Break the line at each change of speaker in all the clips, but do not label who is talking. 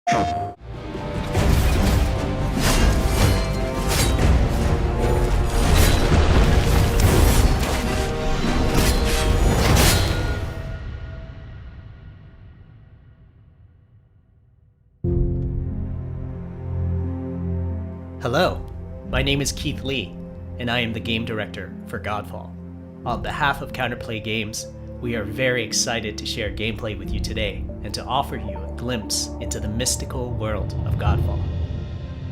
Hello, my name is Keith Lee, and I am the game director for Godfall. On behalf of Counterplay Games, we are very excited to share gameplay with you today and to offer you a glimpse into the mystical world of Godfall.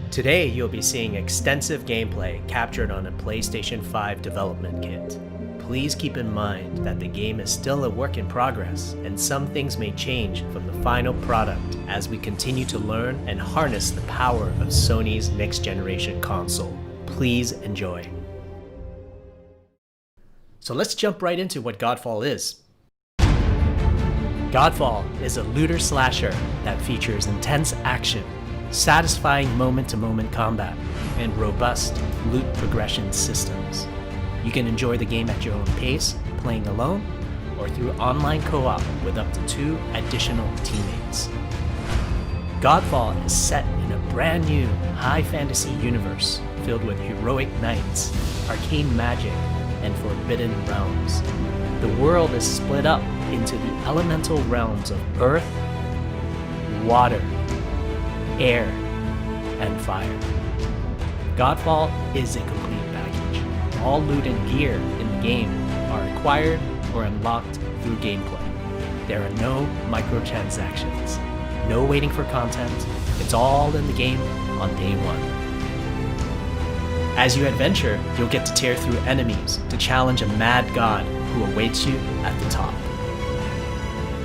Today, you'll be seeing extensive gameplay captured on a PlayStation 5 development kit. Please keep in mind that the game is still a work in progress, and some things may change from the final product as we continue to learn and harness the power of Sony's next-generation console. Please enjoy. So let's jump right into what Godfall is. Godfall is a looter slasher that features intense action, satisfying moment-to-moment combat, and robust loot progression systems. You can enjoy the game at your own pace, playing alone, or through online co-op with up to 2 additional teammates. Godfall is set in a brand new high fantasy universe filled with heroic knights, arcane magic, and forbidden realms. The world is split up into the elemental realms of earth, water, air, and fire. Godfall is a complete package. All loot and gear in the game are acquired or unlocked through gameplay. There are no microtransactions, no waiting for content. It's all in the game on day one. As you adventure, you'll get to tear through enemies to challenge a mad god who awaits you at the top.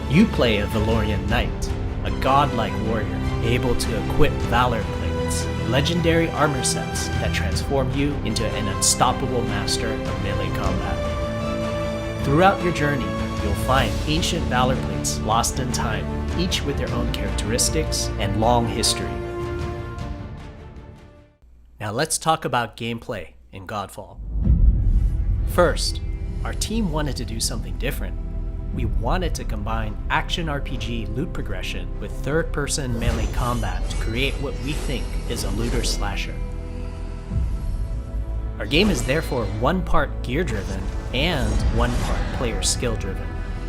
You play a Valorian knight, a godlike warrior able to equip valor plates, legendary armor sets that transform you into an unstoppable master of melee combat. Throughout your journey, you'll find ancient valor plates lost in time, each with their own characteristics and long history. Now let's talk about gameplay in Godfall. First, our team wanted to do something different. We wanted to combine action RPG loot progression with third-person melee combat to create what we think is a looter slasher. Our game is therefore one part gear-driven and one part player skill-driven.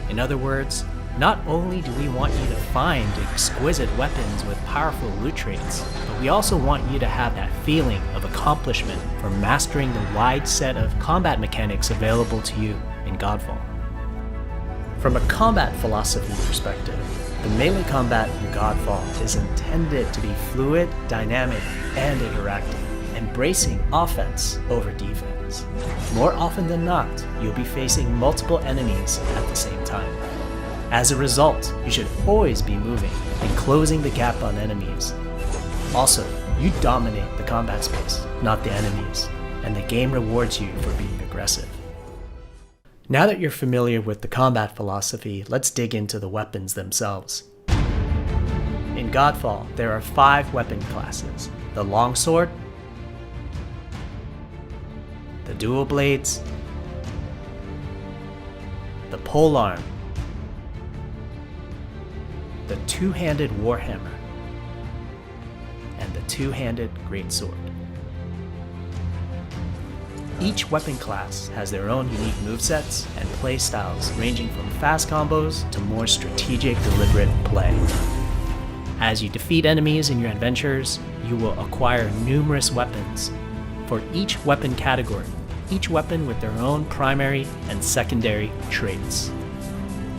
In other words, not only do we want you to find exquisite weapons with powerful loot traits, but we also want you to have that feeling of accomplishment for mastering the wide set of combat mechanics available to you in Godfall. From a combat philosophy perspective, the melee combat in Godfall is intended to be fluid, dynamic, and interactive, embracing offense over defense. More often than not, you'll be facing multiple enemies at the same time. As a result, you should always be moving and closing the gap on enemies. Also, you dominate the combat space, not the enemies, and the game rewards you for being aggressive. Now that you're familiar with the combat philosophy, let's dig into the weapons themselves. In Godfall, there are 5 weapon classes: the longsword, the dual blades, the polearm, the two-handed warhammer, and the two-handed greatsword. Each weapon class has their own unique movesets and playstyles ranging from fast combos to more strategic, deliberate play. As you defeat enemies in your adventures, you will acquire numerous weapons for each weapon category, each weapon with their own primary and secondary traits.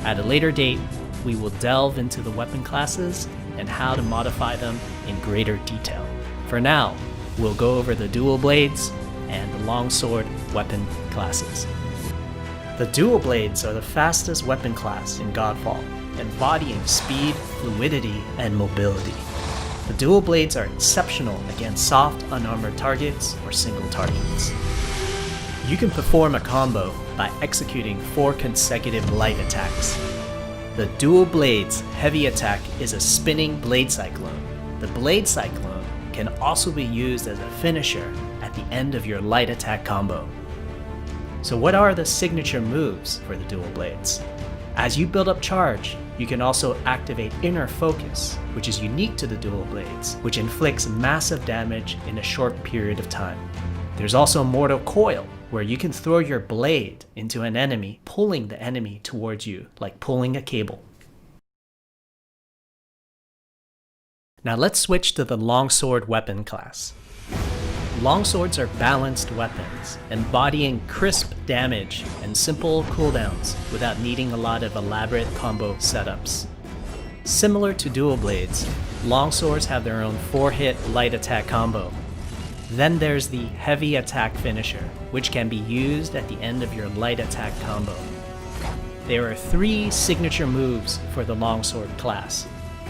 At a later date, we will delve into the weapon classes and how to modify them in greater detail. For now, we'll go over the dual blades and the longsword weapon classes. The dual blades are the fastest weapon class in Godfall, embodying speed, fluidity, and mobility. The dual blades are exceptional against soft, unarmored targets or single targets. You can perform a combo by executing 4 consecutive light attacks. The dual blades heavy attack is a spinning blade cyclone. The blade cyclone can also be used as a finisher at the end of your light attack combo. So what are the signature moves for the dual blades? As you build up charge, You can also activate Inner Focus, which is unique to the dual blades, which inflicts massive damage in a short period of time. There's also Mortal Coil, where you can throw your blade into an enemy, pulling the enemy towards you, like pulling a cable. Now let's switch to the longsword weapon class. Longswords are balanced weapons, embodying crisp damage and simple cooldowns without needing a lot of elaborate combo setups. Similar to dual blades, longswords have their own 4-hit light attack combo. Then there's the heavy attack finisher, which can be used at the end of your light attack combo. There are 3 signature moves for the longsword class.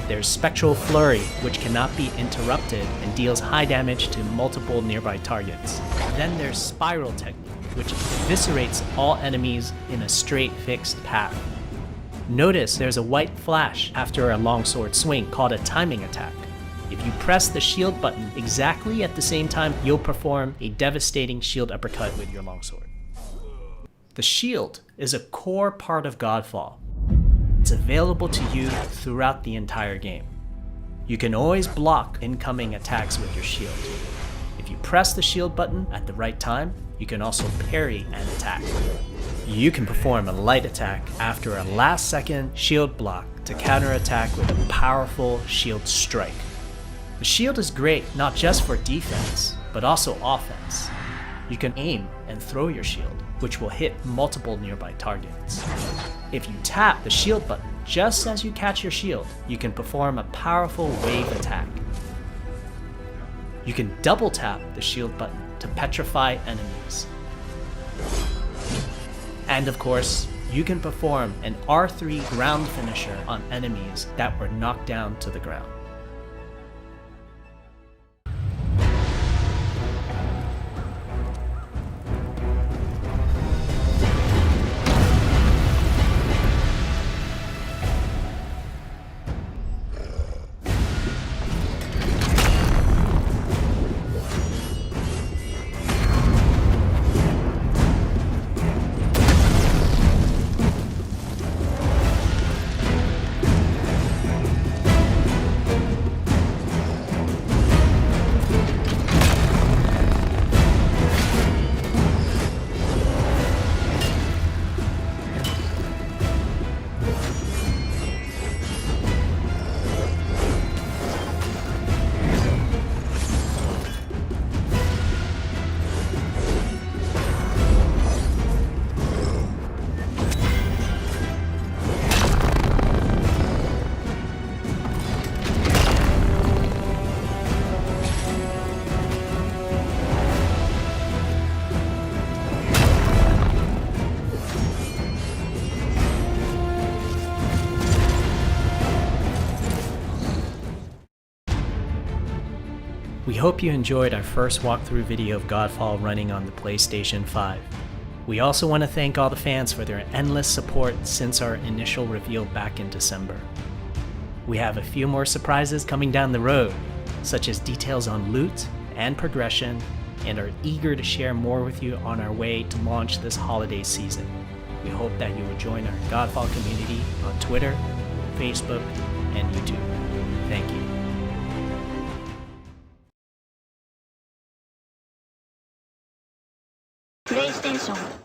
There's Spectral Flurry, which cannot be interrupted and deals high damage to multiple nearby targets. Then there's Spiral Technique, which eviscerates all enemies in a straight fixed path. Notice there's a white flash after a longsword swing called a timing attack. If you press the shield button exactly at the same time, you'll perform a devastating shield uppercut with your longsword. The shield is a core part of Godfall. It's available to you throughout the entire game. You can always block incoming attacks with your shield. If you press the shield button at the right time, you can also parry an attack. You can perform a light attack after a last-second shield block to counterattack with a powerful shield strike. The shield is great not just for defense, but also offense. You can aim and throw your shield, which will hit multiple nearby targets. If you tap the shield button just as you catch your shield, you can perform a powerful wave attack. You can double tap the shield button to petrify enemies. And of course, you can perform an R3 ground finisher on enemies that were knocked down to the ground. We hope you enjoyed our first walkthrough video of Godfall running on the PlayStation 5. We also want to thank all the fans for their endless support since our initial reveal back in December. We have a few more surprises coming down the road, such as details on loot and progression, and are eager to share more with you on our way to launch this holiday season. We hope that you will join our Godfall community on Twitter, Facebook, and YouTube. Thank you.
PlayStation